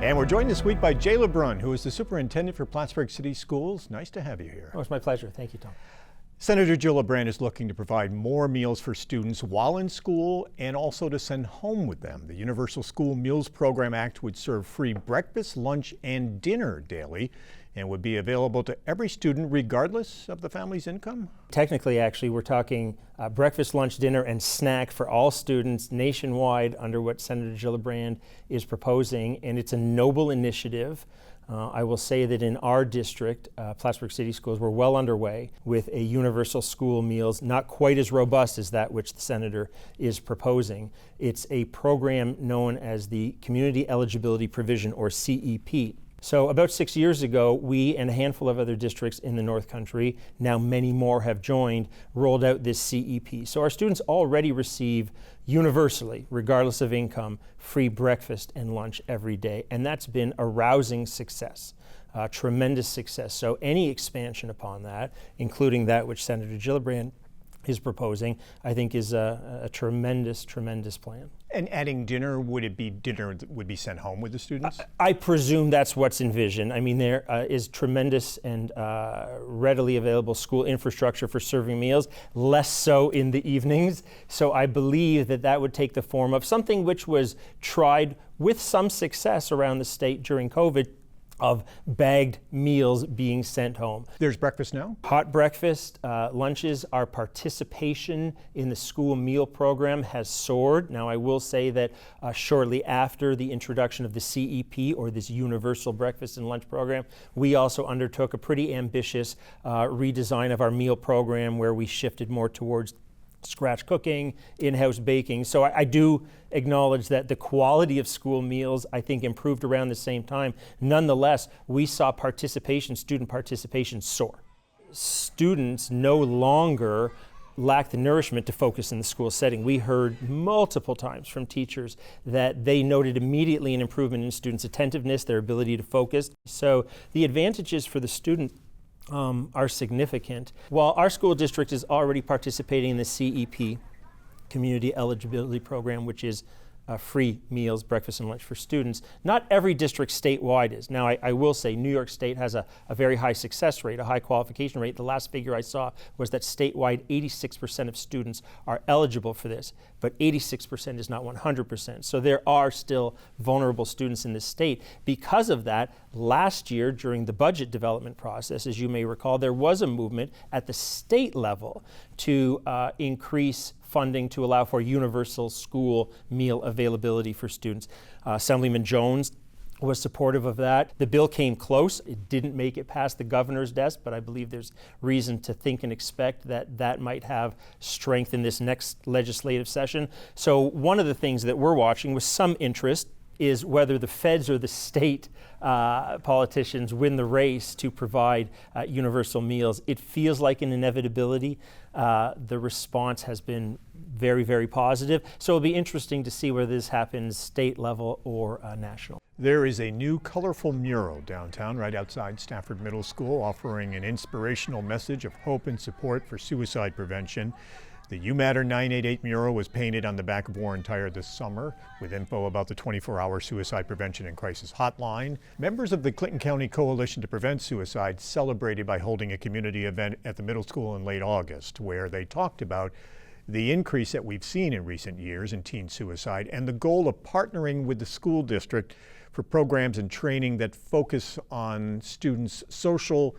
And we're joined this week by Jay Lebrun, who is the Superintendent for Plattsburgh City Schools. Nice to have you here. Oh, it's my pleasure. Thank you, Tom. Senator Jill Lebrun is looking to provide more meals for students while in school and also to send home with them. The Universal School Meals Program Act would serve free breakfast, lunch, and dinner daily and would be available to every student regardless of the family's income. Technically, actually, we're talking breakfast, lunch, dinner, and snack for all students nationwide under what Senator Jill Lebrun is proposing, and it's a noble initiative. I will say that in our district, Plattsburgh City Schools, we're well underway with a universal school meals, not quite as robust as that which the Senator is proposing. It's a program known as the Community Eligibility Provision, or CEP. So about 6 years ago, we and a handful of other districts in the North Country, now many more have joined, rolled out this CEP. So our students already receive universally, regardless of income, free breakfast and lunch every day. And that's been a rousing success, tremendous success. So any expansion upon that, including that which Senator Jill Lebrun is proposing, I think is a tremendous, tremendous plan. And adding dinner, would it be dinner that would be sent home with the students? I presume that's what's envisioned. I mean, there is tremendous and readily available school infrastructure for serving meals, less so in the evenings. So I believe that that would take the form of something which was tried with some success around the state during COVID, of bagged meals being sent home. There's breakfast now? Hot breakfast, lunches. Our participation in the school meal program has soared. Now, I will say that shortly after the introduction of the CEP, or this universal breakfast and lunch program, we also undertook a pretty ambitious redesign of our meal program where we shifted more towards scratch cooking, in-house baking. So I do acknowledge that the quality of school meals, I think, improved around the same time. Nonetheless, we saw student participation soar. Students no longer lack the nourishment to focus in the school setting. We heard multiple times from teachers that they noted immediately an improvement in students' attentiveness, their ability to focus. So the advantages for the student are significant. While our school district is already participating in the CEP, Community Eligibility Program, which is free meals, breakfast and lunch for students, not every district statewide is. Now, I will say New York State has a very high success rate, a high qualification rate. The last figure I saw was that statewide 86% of students are eligible for this, but 86% is not 100%. So there are still vulnerable students in the state. Because of that, last year during the budget development process, as you may recall, there was a movement at the state level to increase funding to allow for universal school meal availability for students. Assemblyman Jones was supportive of that. The bill came close. It didn't make it past the governor's desk, but I believe there's reason to think and expect that that might have strength in this next legislative session. So one of the things that we're watching with some interest is whether the feds or the state politicians win the race to provide universal meals. It feels like an inevitability. The response has been very, very positive. So it'll be interesting to see whether this happens state level or national. There is a new colorful mural downtown right outside Stafford Middle School offering an inspirational message of hope and support for suicide prevention. The You Matter 988 mural was painted on the back of Warren Tire this summer with info about the 24-hour suicide prevention and crisis hotline. Members of the Clinton County Coalition to Prevent Suicide celebrated by holding a community event at the middle school in late August, where they talked about the increase that we've seen in recent years in teen suicide and the goal of partnering with the school district for programs and training that focus on students' social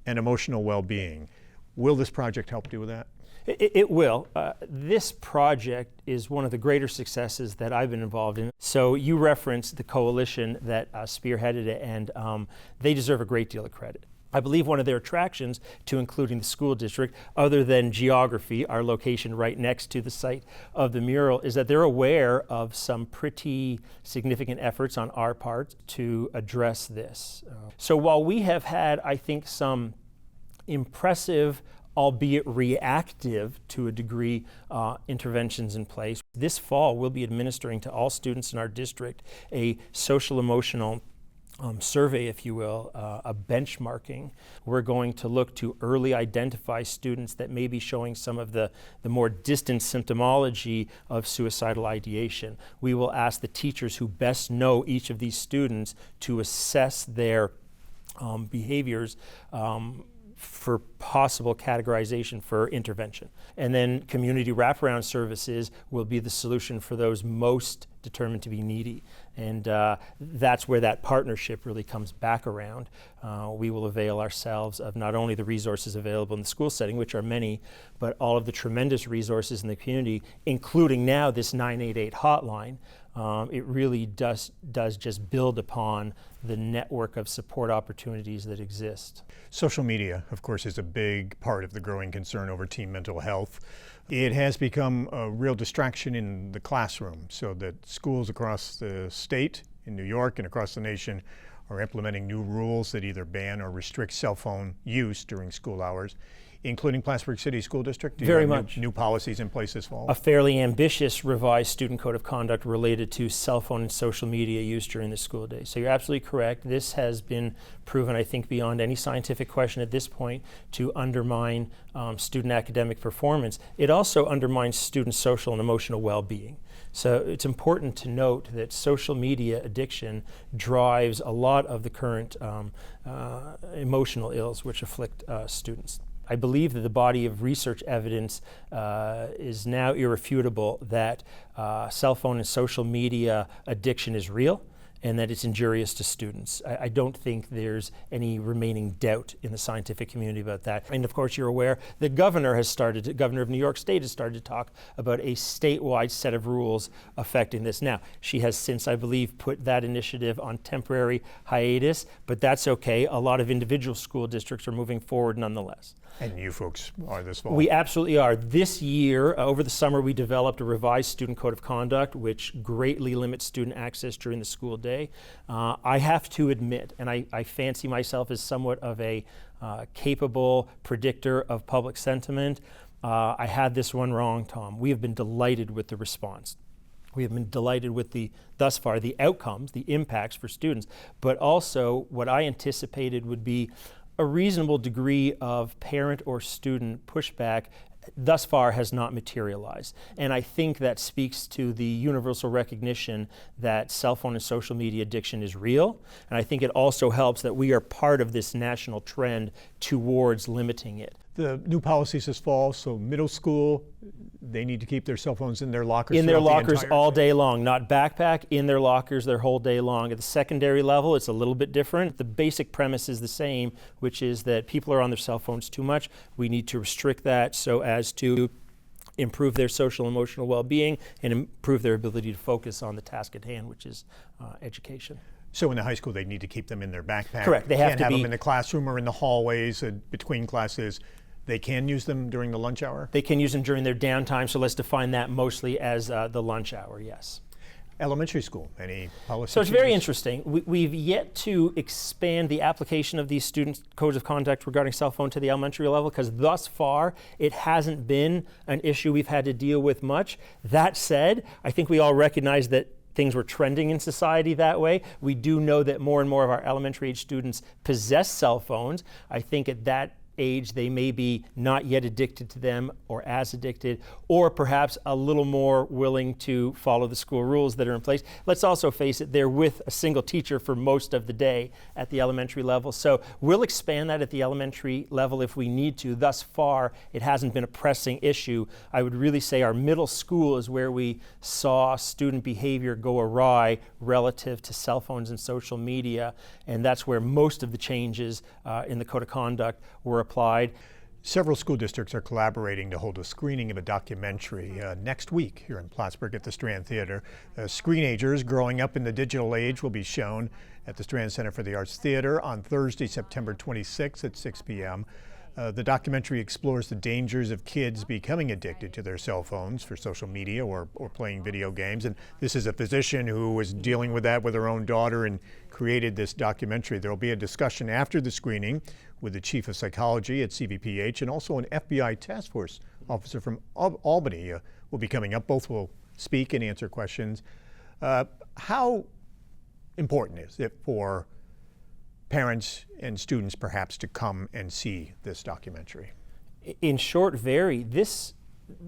and emotional well-being. Will this project help do with that? It will. This project is one of the greater successes that I've been involved in. So you referenced the coalition that spearheaded it, and they deserve a great deal of credit. I believe one of their attractions to including the school district, other than geography, our location right next to the site of the mural, is that they're aware of some pretty significant efforts on our part to address this. So while we have had, I think, some impressive, albeit reactive to a degree, interventions in place, this fall we'll be administering to all students in our district a social emotional survey, if you will, a benchmarking. We're going to look to early identify students that may be showing some of the more distant symptomology of suicidal ideation. We will ask the teachers who best know each of these students to assess their behaviors for possible categorization for intervention. And then community wraparound services will be the solution for those most determined to be needy. And that's where that partnership really comes back around. We will avail ourselves of not only the resources available in the school setting, which are many, but all of the tremendous resources in the community, including now this 988 hotline. It really does just build upon the network of support opportunities that exist. Social media, of course, is a big part of the growing concern over teen mental health. It has become a real distraction in the classroom, so that schools across the state, in New York and across the nation, are implementing new rules that either ban or restrict cell phone use during school hours, including Plattsburgh City School District. Do you Very have much. New policies in place this fall? A fairly ambitious revised student code of conduct related to cell phone and social media use during the school day. So you're absolutely correct. This has been proven, I think, beyond any scientific question at this point, to undermine student academic performance. It also undermines student social and emotional well-being. So it's important to note that social media addiction drives a lot of the current emotional ills which afflict students. I believe that the body of research evidence is now irrefutable that cell phone and social media addiction is real and that it's injurious to students. I don't think there's any remaining doubt in the scientific community about that. And of course, you're aware the governor of New York State has started to talk about a statewide set of rules affecting this. Now, she has since, I believe, put that initiative on temporary hiatus, but that's okay. A lot of individual school districts are moving forward nonetheless. And you folks are this fall? We absolutely are. This year, over the summer, we developed a revised student code of conduct, which greatly limits student access during the school day. I have to admit, and I fancy myself as somewhat of a capable predictor of public sentiment, I had this one wrong, Tom. We have been delighted with the response. We have been delighted with thus far, the outcomes, the impacts for students, but also what I anticipated would be a reasonable degree of parent or student pushback thus far has not materialized. And I think that speaks to the universal recognition that cell phone and social media addiction is real. And I think it also helps that we are part of this national trend towards limiting it. The new policies this fall, so middle school, they need to keep their cell phones in their lockers. In their lockers all day long, not backpack, in their lockers their whole day long. At the secondary level, it's a little bit different. The basic premise is the same, which is that people are on their cell phones too much. We need to restrict that so as to improve their social and emotional well-being and improve their ability to focus on the task at hand, which is education. So in the high school, they need to keep them in their backpack. Correct. They Can't have them in the classroom or in the hallways between classes. They can use them during the lunch hour? They can use them during their downtime, so let's define that mostly as the lunch hour, yes. Elementary school, any policy So it's changes? very interesting. We've yet to expand the application of these student codes of conduct regarding cell phone to the elementary level, because thus far it hasn't been an issue we've had to deal with much. That said, I think we all recognize that things were trending in society that way. We do know that more and more of our elementary age students possess cell phones. I think at that age they may be not yet addicted to them or as addicted, or perhaps a little more willing to follow the school rules that are in place. Let's also face it, they're with a single teacher for most of the day at the elementary level. So we'll expand that at the elementary level if we need to. Thus far, it hasn't been a pressing issue. I would really say our middle school is where we saw student behavior go awry relative to cell phones and social media, and that's where most of the changes in the Code of Conduct were applied. Several school districts are collaborating to hold a screening of a documentary next week here in Plattsburgh at the Strand Theater. Screenagers growing up in the digital age will be shown at the Strand Center for the Arts Theater on Thursday, September 26th at 6 p.m. The documentary explores the dangers of kids becoming addicted to their cell phones for social media or playing video games. And this is a physician who was dealing with that with her own daughter and created this documentary. There will be a discussion after the screening with the chief of psychology at CVPH and also an FBI task force officer from Albany will be coming up. Both will speak and answer questions. How important is it for parents and students perhaps to come and see this documentary? In short, very.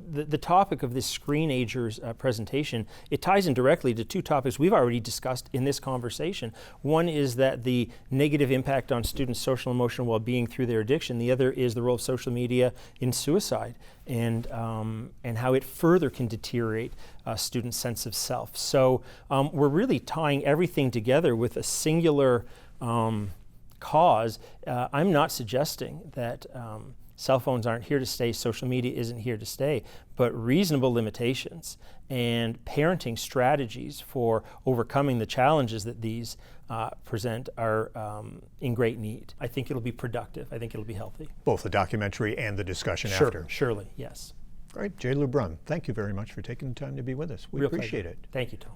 The topic of this Screenagers presentation, it ties in directly to two topics we've already discussed in this conversation. One is that the negative impact on students' social and emotional well-being through their addiction. The other is the role of social media in suicide and how it further can deteriorate a student's sense of self. So we're really tying everything together with a singular cause. I'm not suggesting that cell phones aren't here to stay, social media isn't here to stay, but reasonable limitations and parenting strategies for overcoming the challenges that these present are in great need. I think it'll be productive. I think it'll be healthy. Both the documentary and the discussion after. Surely, yes. All right, Jay Lebrun, thank you very much for taking the time to be with us. We appreciate it. Thank you, Tom.